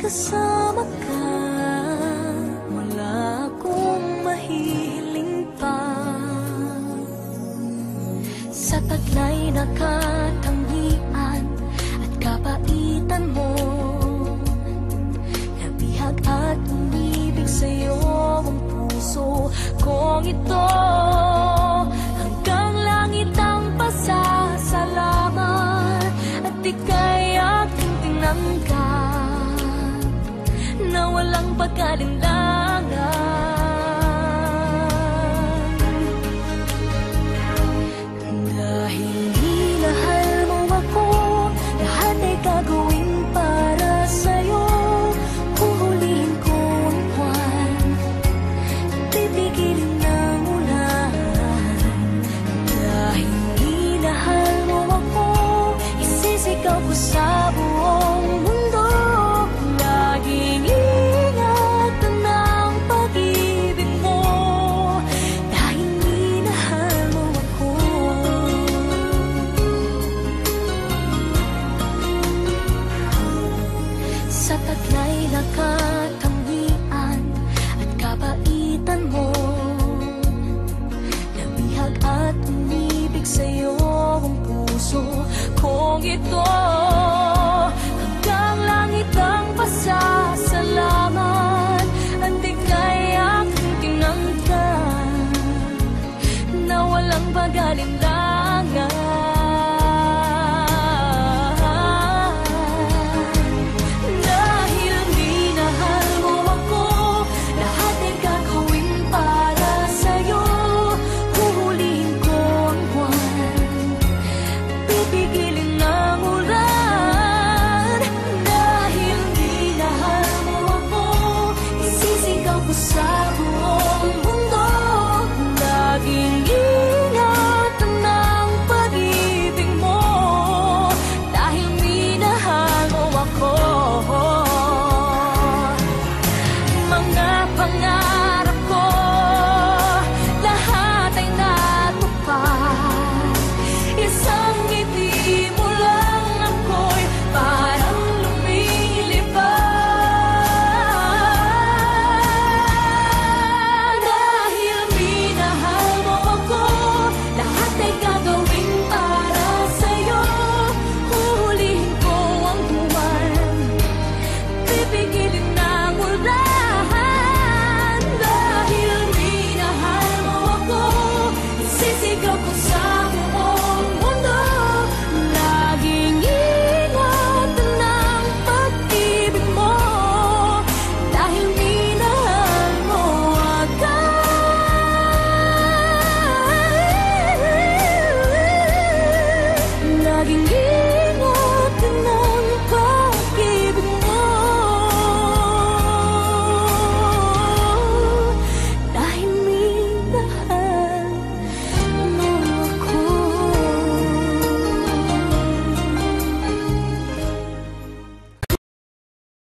kasama ka, wala akong mahiling pa. Sa taglay na katangian at kapaitan mo, nabihag at umibig sa'yo ang puso kong ito. Hanggang langit ang pasasalamat at ika'y aking tinanggap na walang pagkalinlangan. Dahil minahal mo ako, lahat ay gagawin para sa'yo. Huhulihin ko ang buwan, pipigilin ng ulan. Dahil minahal mo ako, isisigaw ko sa buong mundo. Laging ingatan ng pag-ibig mo, dahil minahal mo ako. Sa taglay na katangian at kapaitan mo, nabihag at umibig sa'yo ang puso kong ito. Hanggang langit ang pasasalamat at ika'y aking tinanggap na walang pag-alinlangan.